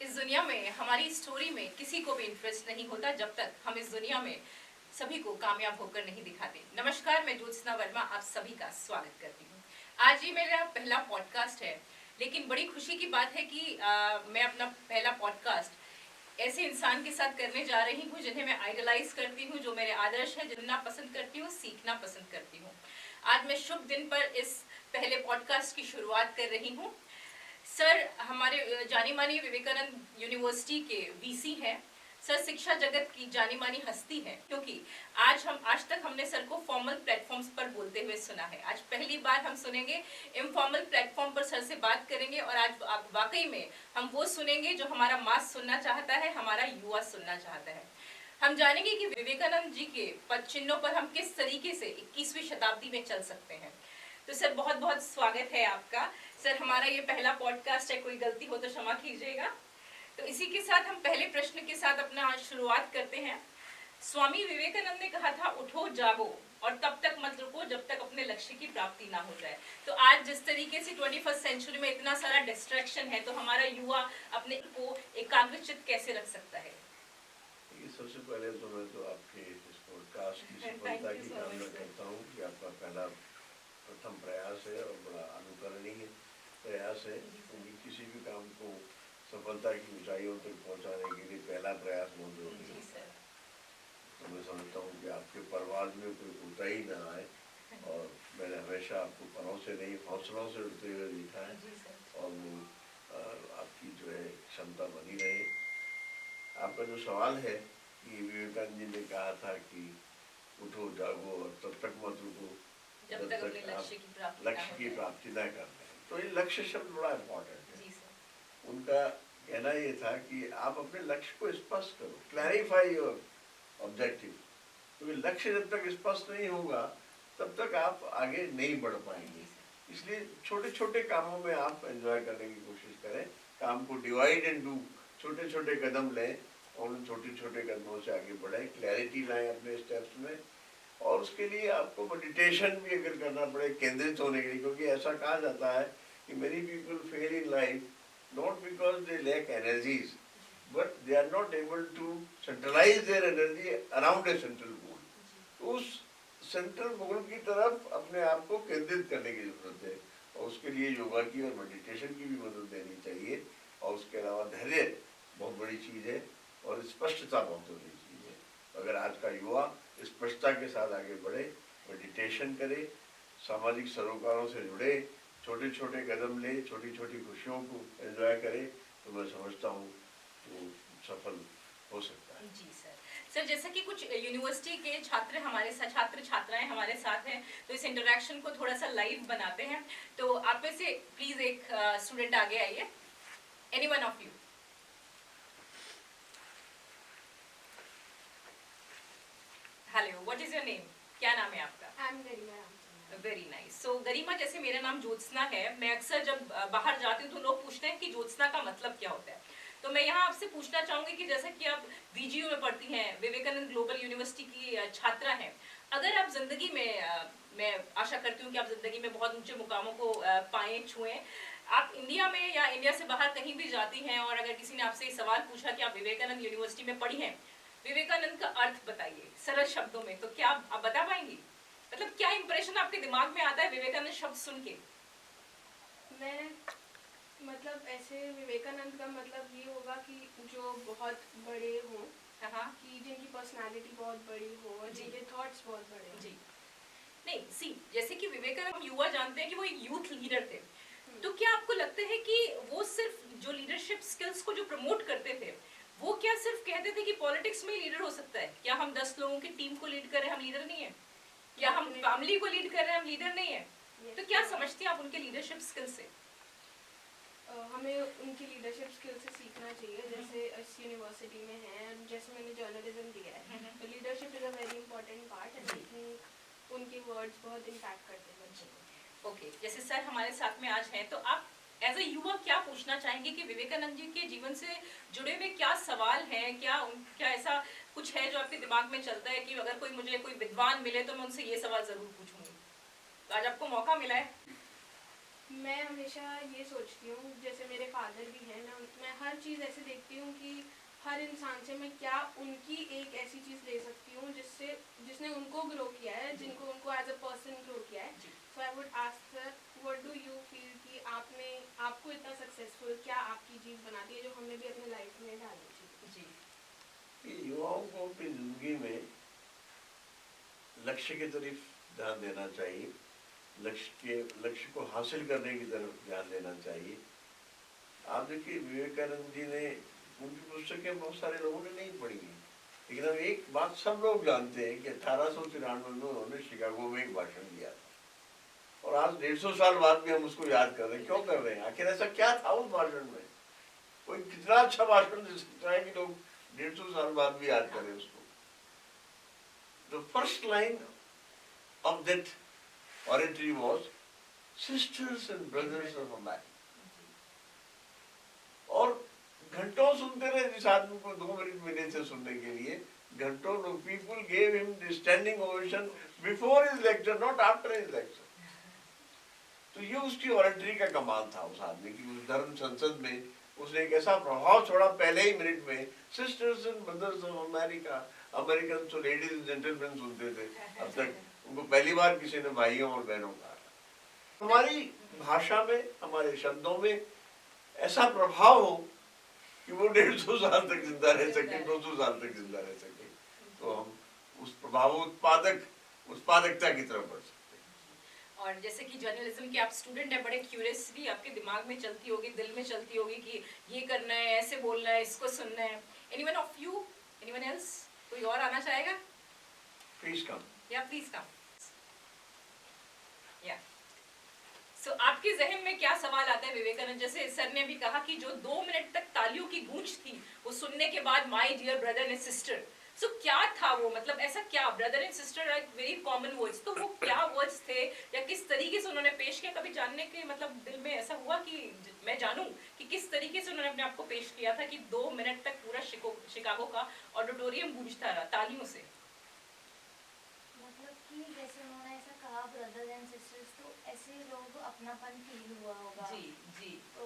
इस दुनिया में हमारी स्टोरी में किसी को भी इंटरेस्ट नहीं होता जब तक हम इस दुनिया में सभी को कामयाब होकर नहीं दिखाते। नमस्कार, मैं ज्योत्सना वर्मा आप सभी का स्वागत करती हूँ। आज ये मेरा पहला पॉडकास्ट है, लेकिन बड़ी खुशी की बात है कि मैं अपना पहला पॉडकास्ट ऐसे इंसान के साथ करने जा रही हूँ जिन्हें मैं आइडलाइज करती हूँ, जो मेरे आदर्श है, जानना पसंद करती हूँ, सीखना पसंद करती हूँ। आज मैं शुभ दिन पर इस पहले पॉडकास्ट की शुरुआत कर रही हूँ। सर हमारे जानी मानी विवेकानंद यूनिवर्सिटी के वीसी हैं। सर शिक्षा जगत की जानी मानी हस्ती है, क्योंकि आज तक हमने सर को फॉर्मल प्लेटफॉर्म्स पर बोलते हुए सुना है। आज पहली बार हम सुनेंगे इनफॉर्मल प्लेटफॉर्म पर सर से बात करेंगे, और आज वाकई में हम वो सुनेंगे जो हमारा मास सुनना चाहता है, हमारा युवा सुनना चाहता है। हम जानेंगे कि विवेकानंद जी के पद चिन्हों पर हम किस तरीके से 21वीं शताब्दी में चल सकते हैं। तो सर बहुत बहुत स्वागत है आपका। सर हमारा ये पहला पॉडकास्ट है, कोई गलती हो तो क्षमा कीजिएगा। तो इसी के साथ हम पहले प्रश्न के साथ अपना शुरुआत करते हैं। स्वामी विवेकानंद ने कहा था, उठो जागो और तब तक मत रुको जब तक अपने लक्ष्य की प्राप्ति ना हो जाए। तो आज जिस तरीके से 21st सेंचुरी में इतना सारा डिस्ट्रैक्शन है, तो हमारा युवा अपने को एकाग्रचित कैसे रख सकता है? सबसे पहले तो मैं तो आपके इस पॉडकास्ट की सफलता की कामना करता हूँ कि आपका पहला प्रथम प्रयास है और बड़ा अनुकरणीय प्रयास है, क्योंकि किसी भी काम को सफलता की ऊंचाइयों तक पहुंचाने के लिए पहला प्रयास बहुत जरूरी है। तो मैं समझता हूँ कि आपके परवाज में कोई कोताही न आए, और मैंने हमेशा आपको परों से नहीं हौसलों से उठते हुए देखा है, और वो आपकी जो है क्षमता बनी रहे। आपका जो सवाल है कि विवेकानंद जी ने कहा था कि उठो जागो और तब तक मत रुको जब तक आप लक्ष्य की प्राप्ति न कर लें, तो ये लक्ष्य शब्द बड़ा इम्पोर्टेंट है। उनका कहना ये था कि आप अपने लक्ष्य को स्पष्ट करो, क्लैरिफाई योर ऑब्जेक्टिव, क्योंकि लक्ष्य जब तक स्पष्ट नहीं होगा तब तक आप आगे नहीं बढ़ पाएंगे। इसलिए छोटे छोटे कामों में आप एंजॉय करने की कोशिश करें, काम को डिवाइड एंड डू, छोटे छोटे कदम लें और उन छोटे छोटे कदमों से आगे बढ़ें, क्लैरिटी लाएं अपने स्टेप्स में। और उसके लिए आपको मेडिटेशन भी अगर करना पड़े केंद्रित होने के लिए, क्योंकि ऐसा कहा जाता है कि many people fail in life not because they lack energies, but they are not able to centralize their energy around a central goal. तो उस सेंट्रल गोल की तरफ अपने आप को केंद्रित करने की जरूरत है, और उसके लिए योगा की और मेडिटेशन की भी मदद लेनी चाहिए। और उसके अलावा धैर्य बहुत बड़ी चीज़ है, और स्पष्टता बहुत बड़ी चीज़ है। अगर आज का युवा स्पष्टता के साथ आगे बढ़े, मेडिटेशन करे, सामाजिक सरोकारों से जुड़े, छोटे छोटे कदम ले, छोटी छोटी खुशियों को एंजॉय करे, तो मैं समझता हूँ वो सफल हो सकता है। जी सर, जैसा कि कुछ यूनिवर्सिटी के छात्र हमारे साथ, छात्र छात्राएं हमारे साथ हैं, तो इस इंटरेक्शन को थोड़ा सा लाइव बनाते हैं। तो आप में से प्लीज एक स्टूडेंट आगे आइए, any one of you. Hello, what is your name? क्या नाम है आपका? I am Garima. Very nice. So Garima, जैसे मेरा नाम ज्योत्सना है, मैं अक्सर जब बाहर जाती हूँ तो लोग पूछते हैं कि ज्योत्सना का मतलब क्या होता है। तो मैं यहाँ आपसे पूछना चाहूंगी कि जैसा कि आप वीजीयू में पढ़ती हैं, विवेकानंद ग्लोबल यूनिवर्सिटी की छात्रा हैं, अगर आप जिंदगी में मैं आशा करती हूँ कि आप जिंदगी में बहुत ऊंचे मुकामों को पाएं, छुएं, आप इंडिया में या इंडिया से बाहर कहीं भी जाती हैं, और अगर किसी ने आपसे ये सवाल पूछा कि आप विवेकानंद यूनिवर्सिटी में पढ़ी हैं, विवेकानंद का अर्थ बताइए सरल शब्दों में, तो क्या आप बता पाएंगी? मतलब क्या इंप्रेशन आपके दिमाग में आता है विवेकानंद शब्द सुन के? मैं मतलब ऐसे विवेकानंद का मतलब ये होगा कि जो बहुत बड़े हों, कि जिनकी पर्सनालिटी बहुत बड़ी हो और जिनके थॉट्स बहुत बड़े हों। जी नहीं, सी जैसे कि विवेकानंद हम युवा जानते हैं कि वो एक यूथ लीडर थे, तो क्या आपको लगता है कि वो सिर्फ जो लीडरशिप स्किल्स को जो प्रमोट करते थे, वो क्या सिर्फ कहते थे कि पॉलिटिक्स में लीडर हो सकता है? क्या हम 10 लोगों की टीम को लीड कर रहे हैं, हम लीडर नहीं है? क्या हम फैमिली को लीड कर रहे हैं, हम लीडर नहीं है? तो क्या समझती हैं आप उनके लीडरशिप स्किल से? हमें उनकी लीडरशिप स्किल से सीखना चाहिए, जैसे इस यूनिवर्सिटी में है, जैसे मैंने जर्नलिज्म दिया है, तो leadership is a very important part, and I think उनके वर्ड्स बहुत इम्पैक्ट करते हैं बच्चे को। ओके, जैसे सर हमारे साथ में आज हैं, तो आप एज अ युवा क्या पूछना चाहेंगे कि विवेकानंद जी के जीवन से जुड़े हुए क्या सवाल हैं, क्या ऐसा कुछ है जो आपके दिमाग में चलता है कि अगर मुझे कोई विद्वान मिले तो मैं उनसे ये सवाल जरूर पूछूंगी? तो आज आपको मौका मिला है। मैं हमेशा ये सोचती हूँ, जैसे मेरे फादर भी हैं, मैं हर चीज़ ऐसे देखती हूँ कि हर इंसान से मैं क्या उनकी एक ऐसी चीज़ ले सकती हूँ जिससे जिसने उनको ग्रो किया है, जिनको उनको एज अ पर्सन ग्रो किया है. So I would ask sir, what do you feel कि आपने आपको इतना सक्सेसफुल क्या आपकी चीज़ बना दी है जो हमें भी अपने लाइफ में डालनी चाहिए. जी कि युवाओं को अपनी जिंदगी में लक्ष्य की तरफ ध्यान देना चाहिए, लक्ष्य को हासिल करने की तरफ ध्यान देना चाहिए. आप देखिए विवेकानंद जी ने, उनकी पुस्तकें बहुत सारे लोगों ने नहीं पढ़ी हैं, लेकिन अब एक बात सब लोग जानते हैं कि 1893 में उन्होंने शिकागो में एक भाषण दिया था और आज 150 साल बाद भी हम उसको याद कर रहे हैं. क्यों कर रहे हैं? आखिर ऐसा क्या था उस भाषण में? कोई कितना अच्छा भाषण दे सकता है कि लोग 150 साल बाद भी याद करें उसको. The first line of that oratory was sisters and brothers of America. और घंटों सुनते रहे जिस आदमी को 2 मिनट मिले थे सुनने के लिए. घंटों लोग, people gave him the standing ovation before his lecture, not after his lecture. तो ये उसकी ऑरेटरी का कमाल था उस आदमी की. उस धर्म संसद में उसने एक ऐसा प्रभाव छोड़ा पहले ही मिनट में. Sisters and brothers of America, American तो लेडीज एंड जेंटलमैन सुनते थे, अब तक उनको पहली बार किसी ने भाइयों और बहनों कहा. हमारी भाषा में, हमारे शब्दों में ऐसा प्रभाव हो कि वो 150 साल तक जिंदा रह सके, 200 साल तक जिंदा रह सके, तो हम उस प्रभाव उत्पादकता की तरफ बढ़ सकते हैं. और जैसे कि जर्नलिज्म के आप स्टूडेंट हैं, बड़े क्यूरियसली आपके दिमाग में चलती होगी, दिल में चलती होगी कि ये करना है, ऐसे बोलना है, इसको सुनना है. Anyone of you, anyone else, कोई और आना चाहेगा? Please come. या प्लीज कम. या सो आपके जहन में क्या सवाल आता है विवेकानंद? जैसे सर ने भी कहा कि जो 2 मिनट तक तालियों की गूंज थी, वो सुनने के बाद my dear brother and sister, so क्या था वो? मतलब ऐसा क्या, brother and sister are very common words, तो वो क्या वर्ड्स थे या किस तरीके से उन्होंने पेश किया? कभी जानने के मतलब दिल में ऐसा हुआ कि मैं जानूं कि किस तरीके से उन्होंने अपने आप को पेश किया था कि 2 मिनट तक पूरा शिकागो का ऑडिटोरियम गूंजता रहा तालियों से? मतलब कि जैसे उन्होंने ऐसा कहा ब्रदर्स एंड सिस्टर्स, तो ऐसे लोगों को अपनापन फील हुआ होगा. जी जी. तो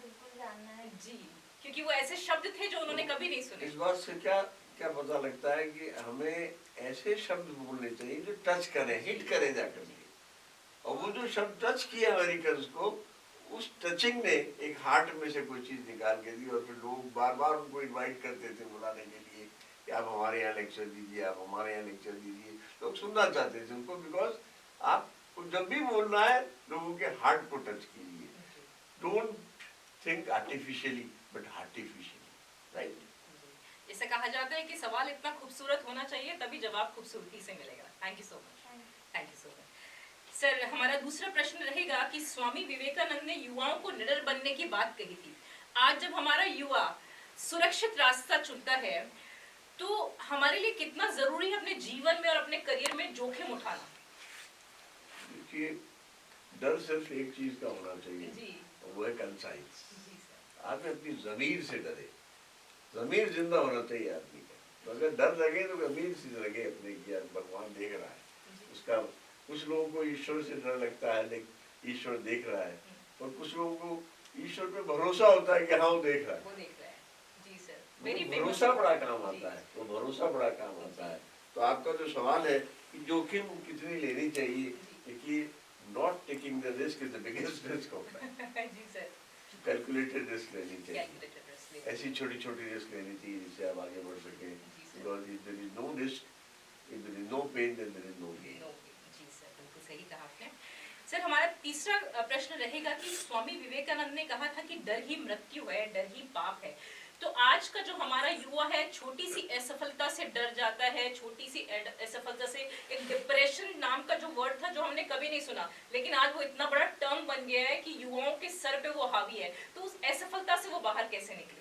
बिल्कुल जानना है जी, क्योंकि वो ऐसे शब्द थे जो उन्होंने कभी नहीं सुने. इस बात से क्या क्या पता लगता है कि हमें ऐसे शब्द बोलने चाहिए जो टच करें, हिट करें जाकर के. और वो जो शब्द टच किया अमेरिकन को, उस टचिंग ने एक हार्ट में से कोई चीज निकाल के दी और फिर लोग बार बार उनको इनवाइट करते थे बुलाने के लिए कि आप हमारे यहाँ लेक्चर दीजिए, आप हमारे यहाँ लेक्चर दीजिए. लोग सुनना चाहते थे उनको, बिकॉज आपको जब भी बोलना है लोगों के हार्ट को टच कीजिए. Don't think artificially but heartificially, right? जैसे कहा जाता है कि सवाल इतना खूबसूरत होना चाहिए तभी जवाब खूबसूरती से मिलेगा. Thank you so much. Thank you so much. Sir, हमारा दूसरा प्रश्न रहेगा कि स्वामी विवेकानंद ने युवाओं को निडर बनने की बात कही थी. आज जब हमारा युवा सुरक्षित रास्ता चुनता है तो हमारे लिए कितना जरूरी है अपने जीवन में और अपने करियर में जोखिम उठाना? देखिए, डर सिर्फ एक चीज का होना चाहिए जी. और वो है कंसाइंस. जी सर. आप अपनी जमीर से डरे. जमीर जिंदा होना चाहिए आदमी का. तो अगर डर लगे तो जमीर से लगे अपने की, यार भगवान देख रहा है उसका. कुछ लोगों को ईश्वर से डर लगता है लेकिन ईश्वर देख रहा है, और कुछ लोगों को ईश्वर पे भरोसा होता है कि हाँ वो देख रहा है. वो देख रहा है. जी सर. वो वेरी भरोसा बड़ा काम आता है, वो भरोसा बड़ा काम आता है. तो आपका जो सवाल है कि जोखिम कितनी लेनी चाहिए, देखिए not taking the risk is the biggest risk होता है. जी सर. कैलकुलेटेड रिस्क लेनी चाहिए. Calculated risk. ऐसी छोटी छोटी रिस्क लेनी चाहिए जिससे आप आगे बढ़ सकें. Because if there is no risk, if there is no pain, then there is no gain. जी सर, बिल्कुल सही कहा आपने. सर, हमारा तीसरा प्रश्न रहेगा कि स्वामी विवेकानंद ने कहा था कि डर ही मृत्यु है, डर ही पाप है. तो आज का जो हमारा युवा है छोटी सी असफलता से डर जाता है, छोटी सी असफलता से, एक डिप्रेशन नाम का जो वर्ड था जो हमने कभी नहीं सुना, लेकिन आज वो इतना बड़ा टर्म बन गया है कि युवाओं के सर पे वो हावी है. तो उस असफलता से वो बाहर कैसे निकले?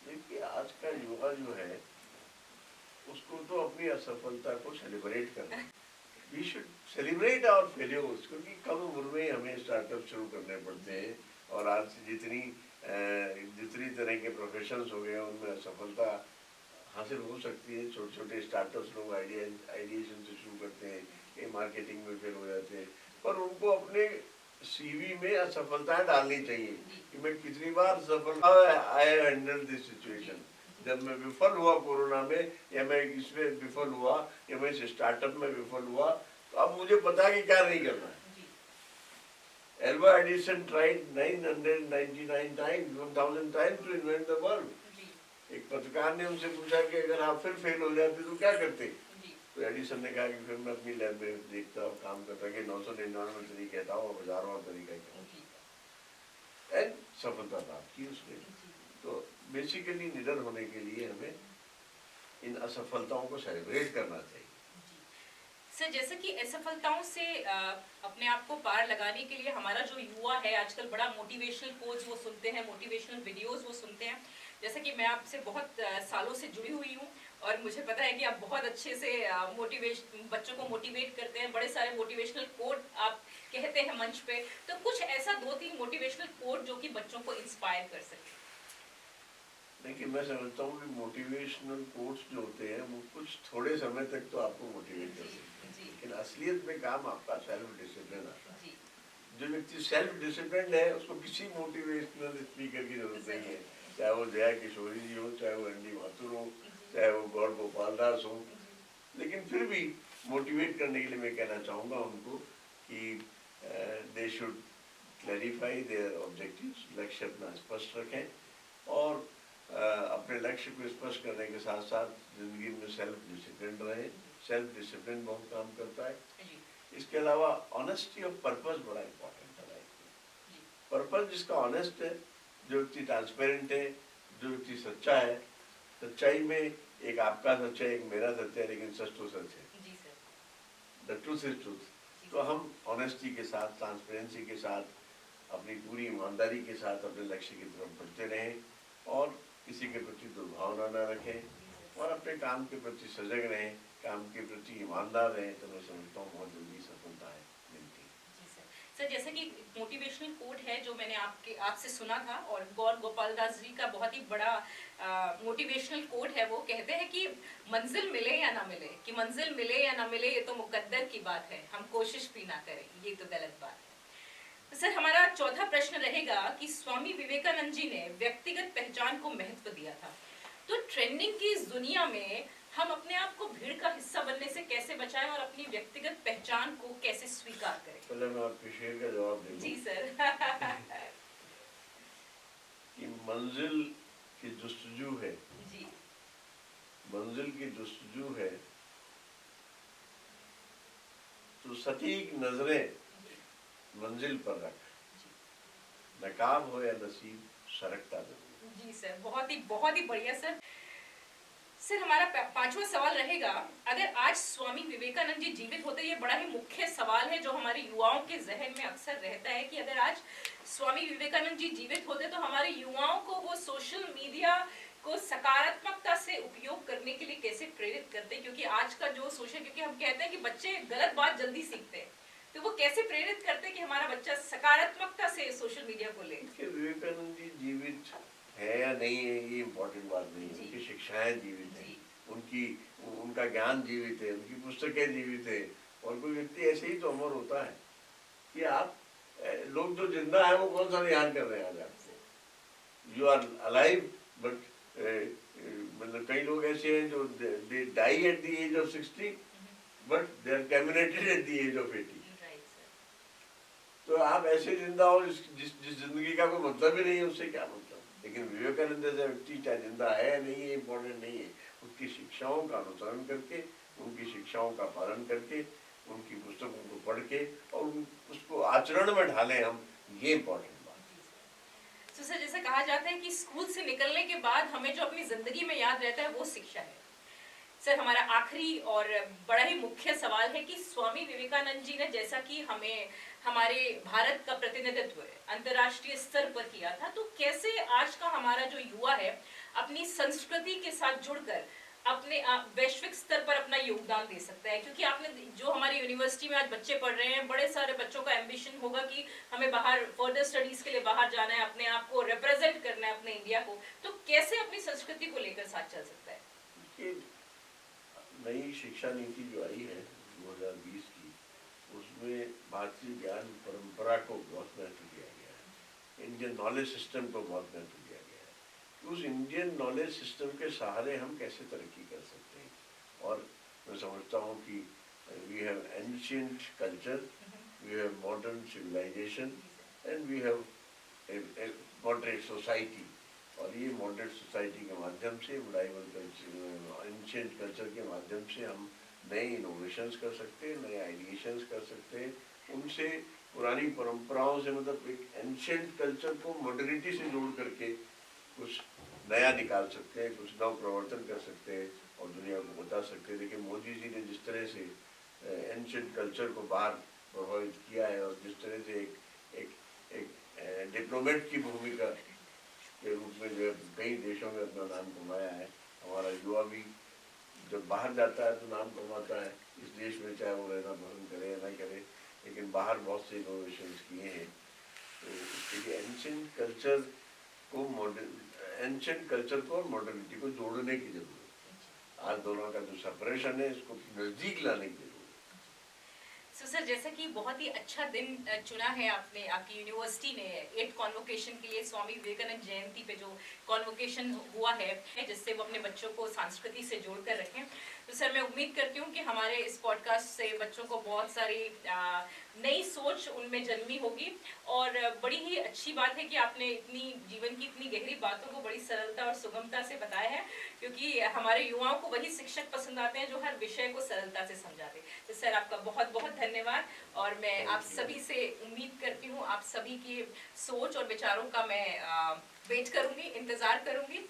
देखिए, आज का युवा जो है उसको तो अपनी असफलता को सेलिब्रेट करना है. We should celebrate our failures, क्योंकि कम उम्र में हमें स्टार्टअप शुरू करने पड़ते हैं. और आज जितनी तरह के प्रोफेशंस हो गए उनमें असफलता हासिल हो सकती है. छोटे छोटे स्टार्टअप्स लोग आइडिएशन से शुरू करते हैं, ये मार्केटिंग में फेल हो जाते हैं, पर उनको अपने सीवी में असफलताएं डालनी चाहिए कि मैं कितनी बार सफल आई हैंडल दिस सिचुएशन। जब मैं विफल हुआ कोरोना में, या मैं इसमें विफल हुआ, या मैं इस स्टार्टअप में विफल हुआ, तो अब मुझे पता है कि क्या नहीं करना है। Alva Edison tried 999 times, 1000 times to invent the bulb. एक पत्रकार ने उनसे पूछा कि अगर आप फिर फेल हो जाते तो क्या करते? तो एडिसन ने कहा कि फिर मैं अपनी लैब में देखता और काम करता कि 999 तरीके था और हजारों तरीका क्या, एंड सफलता प्राप्त की उसने। तो बेसिकली निडर होने के लिए हमें इन असफलताओं को सेलिब्रेट करना चाहिए। सर, जैसे कि असफलताओं से अपने आप को पार लगाने के लिए हमारा जो युवा है आजकल बड़ा मोटिवेशनल कोट्स वो सुनते हैं, मोटिवेशनल वीडियोस वो सुनते हैं। जैसे कि मैं आपसे बहुत सालों से जुड़ी हुई हूँ और मुझे पता है कि आप बहुत अच्छे से बच्चों को मोटिवेट करते हैं, बड़े सारे मोटिवेशनल कोट आप कहते हैं मंच पे। तो कुछ ऐसा 2-3 मोटिवेशनल कोट जो कि बच्चों को इंस्पायर कर सके। देखिए, मैं समझता हूँ कि मोटिवेशनल कोट्स जो होते हैं वो कुछ थोड़े समय तक तो आपको मोटिवेट कर सकते हैं, लेकिन असलियत में काम आपका सेल्फ डिसिप्लिन आता है। जो व्यक्ति सेल्फ डिसिप्लिन है उसको किसी मोटिवेशनल स्पीकर की जरूरत नहीं है, चाहे वो जया किशोरी जी हो, चाहे वो एनडी माथुर हो, चाहे वो गौर गोपाल दास हो। लेकिन फिर भी मोटिवेट करने के लिए मैं कहना चाहूँगा उनको कि they should clarify their objectives, लक्ष्य अपना स्पष्ट रखें और अपने लक्ष्य को स्पष्ट करने के साथ साथ जिंदगी में सेल्फ डिसिप्लिन रहे। सेल्फ डिसिप्लिन बहुत काम करता है। इसके अलावा ऑनेस्टी ऑफ पर्पस बड़ा इम्पोर्टेंट है लाइफ में। पर्पस जिसका ऑनेस्ट है, जो व्यक्ति ट्रांसपेरेंट है, जो व्यक्ति सच्चा है, सच्चाई में एक आपका सच है, एक मेरा सच है, लेकिन सच तो सच है। The truth is truth. तो हम ऑनेस्टी के साथ, ट्रांसपेरेंसी के साथ, अपनी पूरी ईमानदारी के साथ अपने लक्ष्य की तरफ बढ़ते रहें और किसी के प्रति दुर्भावना न रखें और अपने काम के प्रति सजग रहें, काम के प्रति ईमानदार रहें, तो मैं समझता हूँ बहुत जल्दी सफलताएं मिलती हैं। जी सर। सर, जैसे कि मोटिवेशनल कोट है जो मैंने आपसे सुना था और गौर गोपाल दास जी का बहुत ही बड़ा मोटिवेशनल कोट है। वो कहते हैं कि मंजिल मिले या ना मिले, कि मंजिल मिले या ना मिले ये तो मुकद्दर की बात है, हम कोशिश भी ना करें ये तो गलत बात है। सर, हमारा चौथा प्रश्न रहेगा कि स्वामी विवेकानंद जी ने व्यक्तिगत पहचान को महत्व दिया था, तो ट्रेंडिंग की इस दुनिया में हम अपने आप को भीड़ का हिस्सा बनने से कैसे बचाएं और अपनी व्यक्तिगत पहचान को कैसे स्वीकार करें? पहले मैं आपके शेर का जवाब दूं। जी सर। कि मंजिल की जुस्तजू है, जी, मंजिल की जुस्तजू है तो सटीक नजरें मंजिल पर रख, नकाब हो या नसीब सरकता जरूर। जी सर, बहुत ही बढ़िया सर। सर, हमारा पांचवा सवाल रहेगा, अगर आज स्वामी विवेकानंद जी जीवित होते, ये बड़ा ही मुख्य सवाल है जो हमारे युवाओं के जहन में अक्सर रहता है कि अगर आज स्वामी विवेकानंद जी जीवित होते तो हमारे युवाओं को वो सोशल मीडिया को सकारात्मकता से उपयोग करने के लिए कैसे प्रेरित करते, क्योंकि आज का जो क्योंकि हम कहते हैं कि बच्चे गलत बात जल्दी सीखते हैं, तो वो कैसे प्रेरित करते कि हमारा बच्चा सकारात्मकता से सोशल मीडिया को ले? विवेकानंद जी जीवित है या नहीं है ये इम्पोर्टेंट बात नहीं है, उनकी शिक्षाएं जीवित हैं, उनका ज्ञान जीवित है, उनकी पुस्तकें जीवित है। और कोई व्यक्ति ऐसे ही तो अमर होता है कि आप लोग जो जिंदा है वो कौन सा ध्यान कर रहे हैं आज आपको। यू आर अलाइव बट मतलब कई लोग ऐसे हैं जो they die at the age of 60 but they are terminated at the age of 80। तो आप ऐसे जिंदा हो जिस जिंदगी का कोई मतलब ही नहीं है, उससे क्या मतलब। लेकिन विवेकानंद जैसा व्यक्ति चाहे जिंदा है नहीं है इम्पोर्टेंट नहीं है, उसकी शिक्षाओं का अनुसरण करके, उनकी शिक्षाओं का पालन करके, उनकी पुस्तकों को पढ़ के और उसको आचरण में ढालें हम, ये इम्पोर्टेंट बात है। तो सर, जैसे कहा जाता है कि स्कूल से निकलने के बाद हमें जो अपनी जिंदगी में याद रहता है वो शिक्षा है। सर, हमारा आखिरी और बड़ा ही मुख्य सवाल है कि स्वामी विवेकानंद जी ने जैसा कि हमें हमारे भारत का प्रतिनिधित्व अंतर्राष्ट्रीय स्तर पर किया था, तो कैसे आज का हमारा जो युवा है अपनी संस्कृति के साथ जुड़कर अपने वैश्विक स्तर पर अपना योगदान दे सकता है? क्योंकि आपने जो हमारी यूनिवर्सिटी में आज बच्चे पढ़ रहे हैं, बड़े सारे बच्चों का एम्बिशन होगा कि हमें बाहर फर्दर स्टडीज के लिए बाहर जाना है, अपने आप को रिप्रेजेंट करना है अपने इंडिया को, तो कैसे अपनी संस्कृति को लेकर साथ चल सकता है? नई शिक्षा नीति जो आई है 2020 की, उसमें उसमें भारतीय ज्ञान परंपरा को बहुत महत्व दिया गया है, इंडियन नॉलेज सिस्टम को बहुत महत्व दिया गया है। उस इंडियन नॉलेज सिस्टम के सहारे हम कैसे तरक्की कर सकते हैं। और मैं समझता हूँ कि we have ancient culture, we have modern civilisation and we have a moderate society. और ये मॉडरेट सोसाइटी के माध्यम से, मिडाइवल कल्चर, एंशिएंट कल्चर के माध्यम से हम नए इनोवेशंस कर सकते हैं, नए आइडिएशंस कर सकते हैं। उनसे पुरानी परंपराओं से, मतलब एक एंशिएंट कल्चर को मॉडर्निटी से जोड़ करके कुछ नया निकाल सकते हैं, कुछ नव प्रवर्तन कर सकते हैं और दुनिया को बता सकते हैं। देखिए मोदी जी ने जिस तरह से एंशिएंट कल्चर को बाहर प्रभावित किया है और जिस तरह से एक डिप्लोमेट की भूमिका के रूप में जो है कई देशों में अपना नाम कमाया है। हमारा युवा भी जब बाहर जाता है तो नाम कमाता है इस देश में, चाहे वो रहना पसंद करे या नहीं करे, लेकिन बाहर बहुत से इनोवेशंस किए हैं। तो इसके लिए एंशिएंट कल्चर को और मॉडर्निटी को जोड़ने की जरूरत है। आज दोनों का जो सेपरेशन है इसको नजदीक लाने की जरूरत है। सो सर, जैसा कि बहुत ही अच्छा दिन चुना है आपने, आपकी यूनिवर्सिटी ने 8 कॉन्वोकेशन के लिए स्वामी विवेकानंद जयंती पे जो कॉन्वोकेशन हुआ है जिससे वो अपने बच्चों को संस्कृति से जोड़कर रखें। तो सर मैं उम्मीद करती हूँ कि हमारे इस पॉडकास्ट से बच्चों को बहुत सारी नई सोच उनमें जन्मी होगी। और बड़ी ही अच्छी बात है कि आपने इतनी जीवन की इतनी गहरी बातों को बड़ी सरलता और सुगमता से बताया है, क्योंकि हमारे युवाओं को वही शिक्षक पसंद आते हैं जो हर विषय को सरलता से समझाते हैं। तो सर आपका बहुत बहुत धन्यवाद। और मैं आप सभी से उम्मीद करती हूँ, आप सभी की सोच और विचारों का मैं वेट करूंगी, इंतजार करूंगी।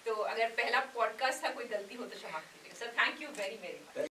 तो अगर पहला पॉडकास्ट था, कोई गलती हो तो क्षमा कीजिए sir. Thank you very very much.